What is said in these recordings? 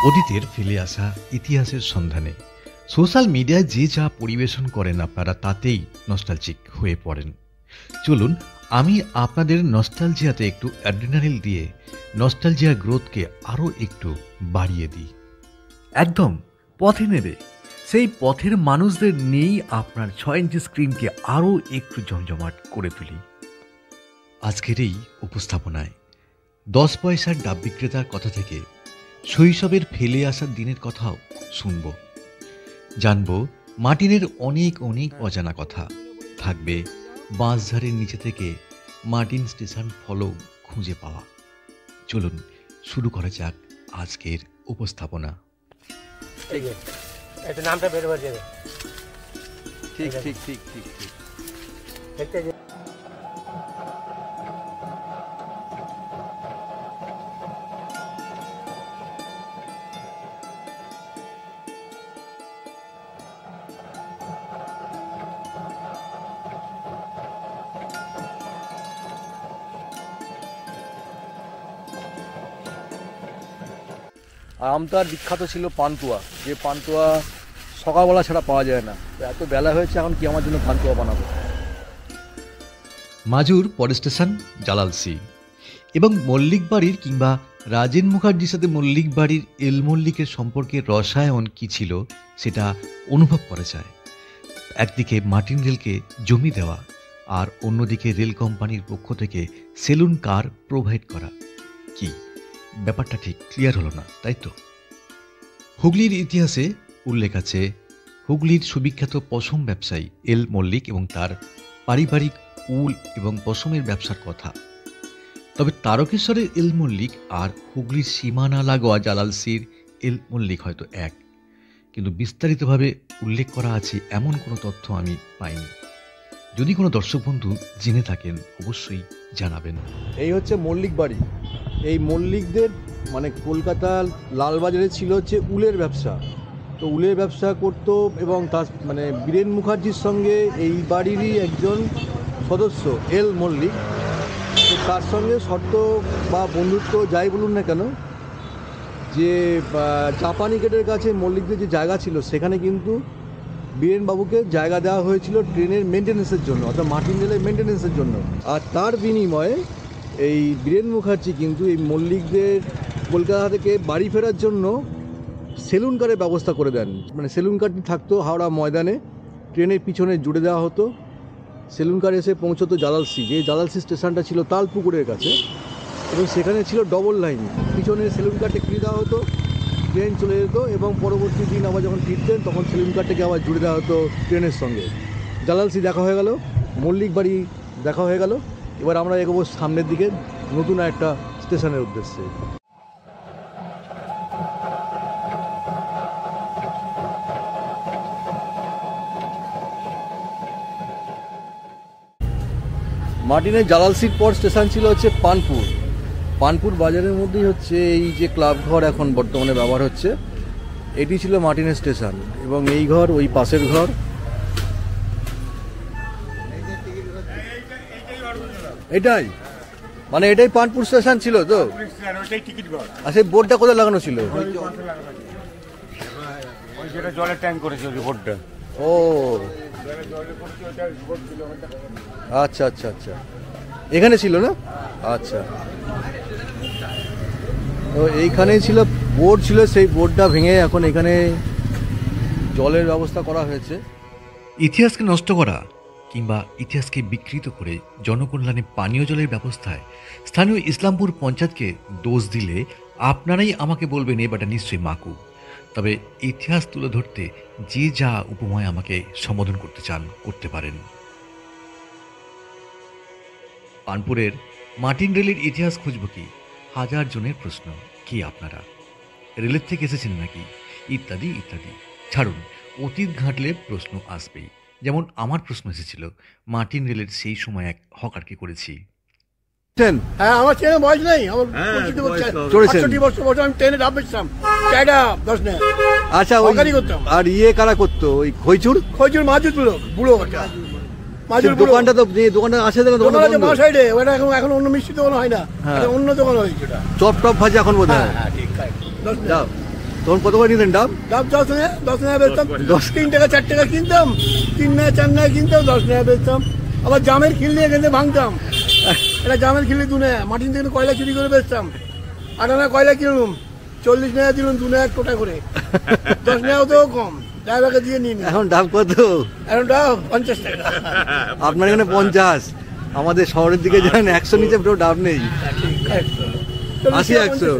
অতীতের ফেলে আসা ইতিহাসের সন্ধানে সোশ্যাল মিডিয়ায় যে যা পরিবেশন করেন আপনারা তাতেই নস্টালজিক হয়ে পড়েন। চলুন আমি আপনাদের নস্টালজিয়াতে একটু অ্যাড্রিনালিন দিয়ে নস্টালজিয়া গ্রোথকে আরও একটু বাড়িয়ে দিই। একদম পথে নেবে সেই পথের মানুষদের নিয়েই আপনার 6 ইঞ্চি স্ক্রিনকে আরও একটু জমজমাট করে তুলি। আজকের এই উপস্থাপনায় 10 পয়সার ডাব বিক্রেতার কথা থেকে শৈশবের ফেলে আসার দিনের কথাও শুনব, জানব মার্টিনের অনেক অনেক অজানা কথা। থাকবে বাঁশঝাড়ের নিচে থেকে মার্টিন স্টেশন ফলো খুঁজে পাওয়া। চলুন শুরু করা যাক আজকের উপস্থাপনা। নামটা বের হয়ে যাবে। ঠিক ঠিক ঠিক ঠিক ঠিক। আমতার বিখ্যাত ছিল পান্তুয়া, যে পান্তুয়া সকালবেলা ছাড়া পাওয়া যায় না। এত বেলা হয়েছে, এখন কি আমার জন্য পান্তুয়া বানাবো। মাজুর পরের স্টেশন জালালসি এবং মল্লিক বাড়ির কিংবা রাজেন মুখার্জির সাথে মল্লিক বাড়ির এল মল্লিকের সম্পর্কে রসায়ন কি ছিল সেটা অনুভব করা যায়। একদিকে মার্টিন রেলকে জমি দেওয়া আর অন্যদিকে রেল কোম্পানির পক্ষ থেকে সেলুন কার প্রোভাইড করা। কি ব্যাপারটা ঠিক ক্লিয়ার হলো না, তাই তো? হুগলির ইতিহাসে উল্লেখ আছে হুগলির সুবিখ্যাত পশম ব্যবসায়ী এল মল্লিক এবং তার পারিবারিক উল এবং পশমের ব্যবসার কথা। তবে তারকেশ্বরের এল মল্লিক আর হুগলির সীমানা লাগোয়া জালালসির এল মল্লিক হয়তো এক, কিন্তু বিস্তারিতভাবে উল্লেখ করা আছে এমন কোনো তথ্য আমি পাইনি। যদি কোনো দর্শক বন্ধু জেনে থাকেন অবশ্যই জানাবেন। এই হচ্ছে মল্লিক বাড়ি। এই মল্লিকদের মানে কলকাতার লালবাজারে ছিল হচ্ছে উলের ব্যবসা। তো উলের ব্যবসা করত এবং তার মানে বীরেন মুখার্জির সঙ্গে এই বাড়িরই একজন সদস্য এল মল্লিক, তো তার সঙ্গে শর্ত বা বন্ধুত্ব যাই বলুন না কেন, যে জাপানি গেটের কাছে মল্লিকদের যে জায়গা ছিল সেখানে কিন্তু বীরেনবাবুকে জায়গা দেওয়া হয়েছিল ট্রেনের মেনটেন্যান্সের জন্য, অর্থাৎ মার্টিন রেলের মেনটেন্যান্সের জন্য। আর তার বিনিময়ে এই বীরেন মুখার্জি কিন্তু এই মল্লিকদের কলকাতা থেকে বাড়ি ফেরার জন্য সেলুন কারের ব্যবস্থা করে দেন। মানে সেলুন কারটি থাকতো হাওড়া ময়দানে, ট্রেনের পিছনে জুড়ে দেওয়া হতো। সেলুন কার এসে পৌঁছতো জালালসি, যে জালালসি স্টেশনটা ছিল তালপুকুরের কাছে, এবং সেখানে ছিল ডবল লাইন। পিছনে সেলুন কারটা কিনে দেওয়া হতো, ট্রেন চলে যেত এবং পরবর্তী দিন আবার যখন ফিরতেন তখন সেলুন কারটাকে আবার জুড়ে দেওয়া হতো ট্রেনের সঙ্গে। জালালসি দেখা হয়ে গেল, মল্লিক বাড়ি দেখা হয়ে গেল। এবার আমরা এগোবো সামনের দিকে নতুন একটা স্টেশনের উদ্দেশ্যে। মার্টিনের জালালসির পর স্টেশন ছিল হচ্ছে পানপুর। পানপুর বাজারের মধ্যেই হচ্ছে এই যে ক্লাব ঘর এখন বর্তমানে ব্যবহার হচ্ছে, এটি ছিল মার্টিনের স্টেশন। এবং এই ঘর ওই পাশের ঘর। এটাই মানে এটাই পানপুর স্টেশন ছিল তো। আর সেই বোর্ডটা কোথায় লাগানো ছিল? জলের ট্যাঙ্ক করেছে বোর্ডটা। ও আচ্ছা আচ্ছা আচ্ছা, এখানে ছিল না? আচ্ছা, তো এইখানেই ছিল বোর্ড ছিল, সেই বোর্ডটা ভেঙে এখন এখানে জলের ব্যবস্থা করা হয়েছে। ইতিহাসকে নষ্ট করা কিংবা ইতিহাসকে বিকৃত করে জনকল্যাণে পানীয় জলের ব্যবস্থায় স্থানীয় ইসলামপুর পঞ্চায়েতকে দোষ দিলে আপনারাই আমাকে বলবেন এবারটা নিশ্চয়ই মাকু। তবে ইতিহাস তুলে ধরতে যে যা উপমায় আমাকে সম্বোধন করতে চান করতে পারেন। পানপুরের মার্টিন রেলের ইতিহাস খুঁজব কি? হাজার জনের প্রশ্ন। কি আপনারা রেলের থেকে এসেছেন নাকি? ইত্যাদি ইত্যাদি। ছাড়ুন, অতীত ঘাঁটলে প্রশ্ন আসবেই। যেমন আমার প্রশ্ন এসেছিল মার্টিন রেলের সেই সময় এক হকারকে করেছি। হ্যাঁ, আমার ট্রেনে বয়স নেই, আমার চড়েছেন? 65 বছর আমি ট্রেনে ডাব বেচতাম, চাইটা 10 নেই। আচ্ছা, হকারি করতাম। আর ইয়ে কারা করতো? ওই খইচুর মাজুর বুড়ো একটা মাজুর দোকানটা, তো যে দোকানটা আছে দোকান আছে মা সাইডে, ওটা এখন অন্য মিষ্টি দোকান হয় না, অন্য দোকান হয়েছে। চপ টপ ভাজি এখন বোধ হয়। যাও তখন কত করে নিতেন ডাব? ডাব 10 টাকা বেচতাম, 3 টাকা 4 টাকা কিনতাম, 3 টাকা 4 টাকা কিনতাম, 10 টাকা বেচতাম। আবার জামের খিল নিয়ে এখানে ভাঙতাম, এটা জামের খিলি 2 টাকা, মাটিন থেকে কয়লা চুরি করে বেচতাম। 8 আনা কয়লা কিনলাম, 40 টাকা দিলাম, 2 টাকা টোটা করে, 10 টাকাও তো কম, ড্রাইভারকে দিয়ে নিয়ে নি। এখন ডাব কত? এখন ডাব 50 টাকা। আপনার এখানে 50, আমাদের শহরের দিকে যান 100 নিচে পুরো ডাব নেই। 80, 100,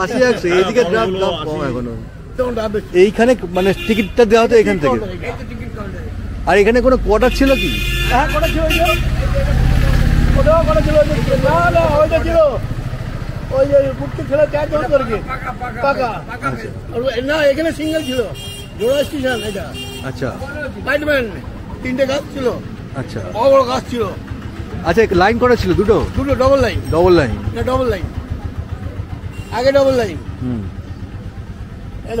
80, 100 এইদিকে ডাব কম এখনো। তখন ডাব বেচতাম। এইখানে মানে টিকিটটা দেওয়া হতো এখান থেকে। আর এখানে কোনো কোয়ার্টার ছিল কি? হ্যাঁ, কটা ছিল ওই যে? ওটাও কটা ছিল ওই যে? না, ওইটা ছিল ওই যে বুটকে ছিল 4 জন করে কি? পাকা। আর না, এখানে সিঙ্গেল ছিল, জোড়া স্টেশন এটা। আচ্ছা লাইটম্যান 3টে গাছ ছিল, আচ্ছা বড় বড় গাছ ছিল। আচ্ছা, লাইন করা ছিল দুটো? দুটো ডবল লাইন। Double line? না, ডবল লাইন, আগে ডবল লাইন, হুম।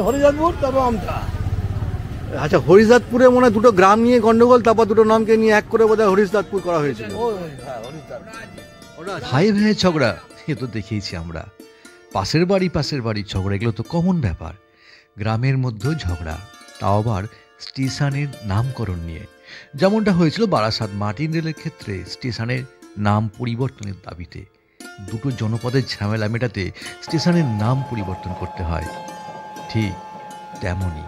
হরিদাসপুর, তারপর আমতা। আচ্ছা, হরিদাসপুরে মনে হয় দুটো গ্রাম নিয়ে গন্ডগোল, তারপর দুটো নামকে নিয়ে এক করে বোধহয় হরিদাসপুর করা হয়েছিল। হ্যাঁ, হরিদাসপুর। ভাই ভাইয়ের ঝগড়া এ তো দেখেইছি আমরা, পাশের বাড়ি ঝগড়া, এগুলো তো কমন ব্যাপার। গ্রামের মধ্যেও ঝগড়া, তাও আবার স্টেশনের নামকরণ নিয়ে, যেমনটা হয়েছিল বারাসাত মার্টিন রেলের ক্ষেত্রে স্টেশনের নাম পরিবর্তনের দাবিতে। দুটো জনপদের ঝামেলা মেটাতে স্টেশনের নাম পরিবর্তন করতে হয়। ঠিক তেমনই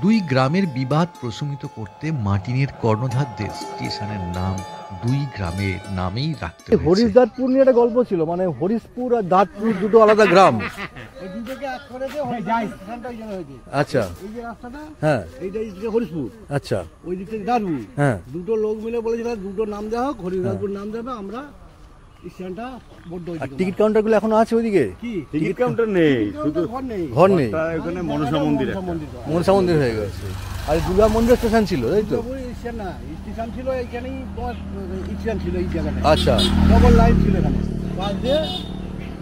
দুই গ্রামের বিবাদ প্রশমিত করতে মার্টিনের কর্ণধারদের স্টেশনের নাম দুই গ্রামের নামেই রাখতে হয়েছে। হরিদাসপুর নিয়ে একটা গল্প ছিল, মানে হরিশপুর আর দাঁতপুর দুটো আলাদা গ্রাম। আচ্ছা, এই যে রাস্তাটা, হ্যাঁ, এইটা হচ্ছে হরিশপুর, আচ্ছা, ওই দিক থেকে দাঁড়বু। হ্যাঁ, দুটো লোক মিলে বলেছিল দুটো নাম দেওয়া হোক, হরিদাসপুর নাম দেবে, আমরা স্ট্যান্ডটা বড্ড। আর টিকিট কাউন্টারগুলো এখনো আছে ওইদিকে? কি টিকিট কাউন্টার নেই, শুধু ঘর নেই, ঘর নেই, এখানে মনসা মন্দির একটা। মনসা মন্দির হয়ে গেছে। আর দুর্গা মন্দির স্টেশন ছিল, তাই তো? স্টেশন না, স্টেশন ছিল এইখানেই, তোমার স্টেশন ছিল এই জায়গাটা। আচ্ছা, ডবল লাইন ছিল এখানে, বাস দিয়ে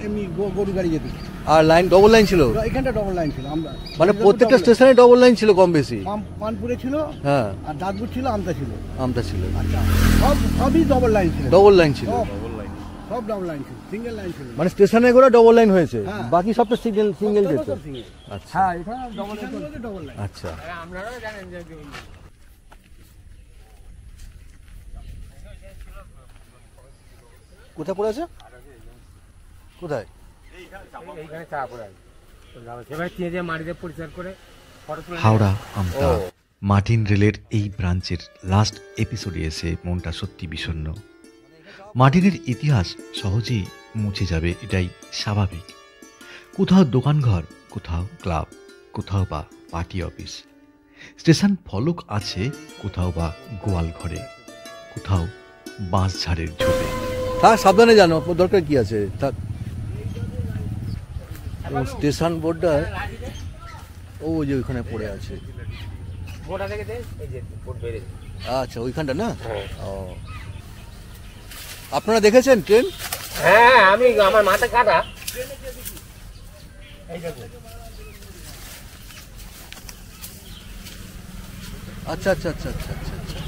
এমনি গরু গাড়ি যেত। আর লাইন ডবল লাইন ছিল এখানটা, ডবল লাইন ছিল। আমরা মানে প্রত্যেকটা স্টেশনে ডবল লাইন ছিল কম বেশি? পানপুরে ছিল, হ্যাঁ, আর দাঁতপুর ছিল, আমতা ছিল। আমটা ছিল, আচ্ছা, সবই ডবল লাইন ছিল। ডবল লাইন ছিল, সব ডবল লাইন ছিল, সিঙ্গেল লাইন ছিল। মানে স্টেশনে করে ডবল লাইন হয়েছে, হ্যাঁ। বাকি সবটা সিঙ্গেল সিঙ্গেল যেত। আচ্ছা, হ্যাঁ, এখানে ডবল লাইন, ডবল লাইন। আচ্ছা। আপনারাও জানেন যে কোথায় পড়ে আছে? কোথায়? এইখানে চা পড়ে আছে, এবার চেয়ে মাটিতে পরিষ্কার করে হাওড়া আমতা মার্টিন রেলের এই ব্রাঞ্চের লাস্ট এপিসোডে এসে মনটা সত্যি বিষণ্ণ। মার্টিনের ইতিহাস সহজেই মুছে যাবে, এটাই স্বাভাবিক। কোথাও দোকানঘর, কোথাও ক্লাব, কোথাও বা পার্টি অফিস, স্টেশন ফলক আছে, কোথাও বা গোয়াল ঘরে, কোথাও বাঁশঝাড়ের ঝোপে। থাক, সাবধানে জানো, দরকার কি আছে, থাক। স্টেশন বোর্ডটা ও যে ওইখানে পড়ে আছে। বোর্ডটা দেখে দে, এই যে বোর্ড বেরিয়েছে। আচ্ছা, ওইখানটা না? ও, আপনারা দেখেছেন ট্রেন? হ্যাঁ, আমি আমার মাথা কাটা। আচ্ছা আচ্ছা আচ্ছা আচ্ছা আচ্ছা আচ্ছা।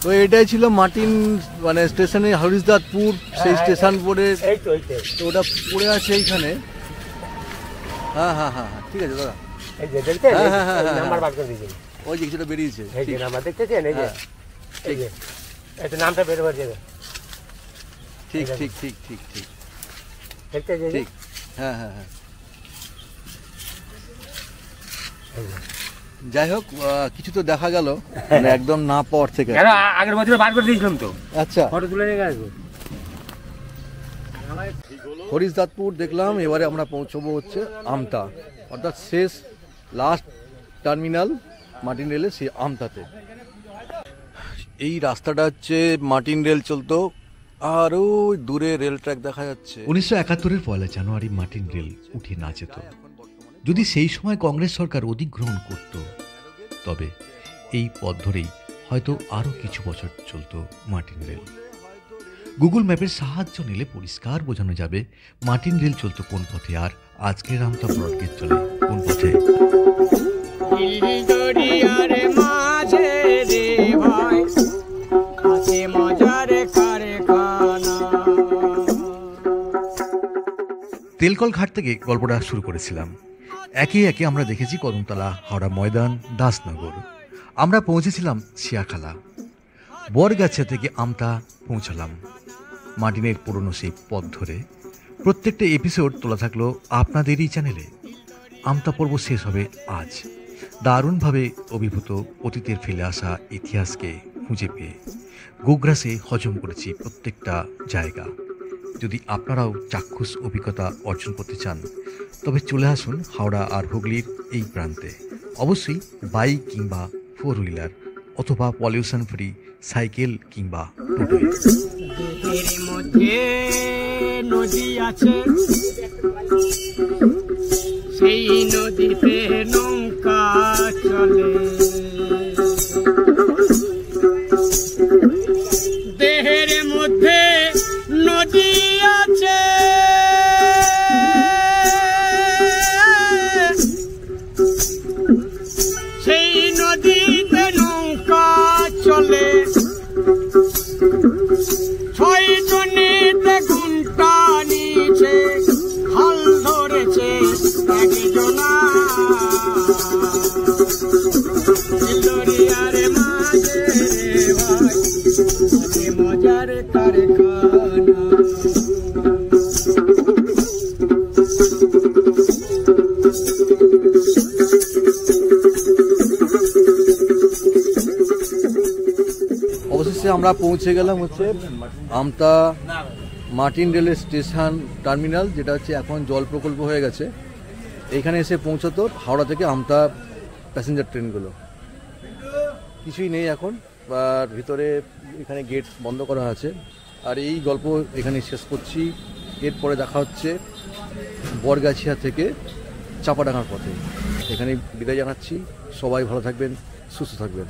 তো এটাই ছিল মার্টিন মানে স্টেশনে হরিদাসপুর, সেই স্টেশন বোর্ডের। এই তো, এইটাই। তো ওটা পড়ে আছে এইখানে। হ্যাঁ হ্যাঁ হ্যাঁ হ্যাঁ, ঠিক আছে দাদা। এই যে দেখছেন, হ্যাঁ, হ্যাঁ, হ্যাঁ, হ্যাঁ, নাম্বার বার করে দিয়েছেন। ওই যে কিছুটা বেরিয়েছে। এই যে নাম্বার দেখতেছেন, এই যে, হ্যাঁ, এই যে, এই তো নামটা বের হয়ে যাবে। ঠিক ঠিক ঠিক ঠিক ঠিক দেখতেছেন? ঠিক, হ্যাঁ হ্যাঁ হ্যাঁ। যাই হোক, কিছু তো দেখা গেল, মানে একদম না পাওয়ার থেকে। কেন আগের বছর বার করে দিয়েছিলাম তো, আচ্ছা, ফটো তুলে নিয়ে আসবো। হরিদাসপুর দেখলাম, এবারে আমরা পৌঁছবো হচ্ছে আমতা, অর্থাৎ শেষ লাস্ট টার্মিনাল মার্টিন রেলের, সেই আমতাতে। এই রাস্তাটা হচ্ছে মার্টিন রেল চলতো, আর ওই দূরে রেল ট্র্যাক দেখা যাচ্ছে। 1971-এর 1 জানুয়ারি মার্টিন রেল উঠে না যেত। যদি সেই সময় কংগ্রেস সরকার অধিগ্রহণ করত, তবে এই পথ ধরেই হয়তো আরও কিছু বছর চলত মার্টিন রেল। গুগল ম্যাপের সাহায্য নিলে পরিষ্কার বোঝানো যাবে মার্টিন রেল চলত কোন পথে, আর আজকের আমতা ব্রডগেজ চলে কোন পথে। তেলকল ঘাট থেকে গল্পটা শুরু করেছিলাম। একে একে আমরা দেখেছি কদমতলা, হাওড়া ময়দান, দাসনগর। আমরা পৌঁছেছিলাম শিয়াখালা। বরগাছিয়া থেকে আমতা পৌঁছালাম মার্টিনের পুরনো সেই পথ ধরে। প্রত্যেকটা এপিসোড তোলা থাকলো আপনাদেরই চ্যানেলে। আমতা পর্ব শেষ হবে আজ। দারুণভাবে অভিভূত, অতীতের ফেলে আসা ইতিহাসকে খুঁজে পেয়ে গোগ্রাসে হজম করেছি প্রত্যেকটা জায়গা। যদি আপনারাও চাক্ষুষ অভিজ্ঞতা অর্জন করতে চান তবে চলে আসুন হাওড়া আর হুগলির এই প্রান্তে। অবশ্যই বাইক কিংবা 4 হুইলার অথবা পলিউশন ফ্রি সাইকেল কিংবা টোটোয়। দেহের মধ্যে নদী আছে, সেই নদীতে নৌকা চলে। দেহের মধ্যে নদী আছে, সেই নদীতে নৌকা চলে। 6 জনেতে ঘুমটা নিচে হাল ধরেছে একজনা। লরিয়ারে মাঝে রে ভাই, মজার কারখানা। অবশেষে আমরা পৌঁছে গেলাম হচ্ছে আমতা মার্টিন রেলের স্টেশন টার্মিনাল, যেটা হচ্ছে এখন জল প্রকল্প হয়ে গেছে। এখানে এসে পৌঁছাতো হাওড়া থেকে আমতা প্যাসেঞ্জার ট্রেনগুলো। কিছুই নেই এখন, আর ভিতরে এখানে গেট বন্ধ করা আছে। আর এই গল্প এখানে শেষ করছি। এরপরে দেখা হচ্ছে বরগাছিয়া থেকে চাপাডাঙ্গার পথে। এখানে বিদায় জানাচ্ছি। সবাই ভালো থাকবেন, সুস্থ থাকবেন।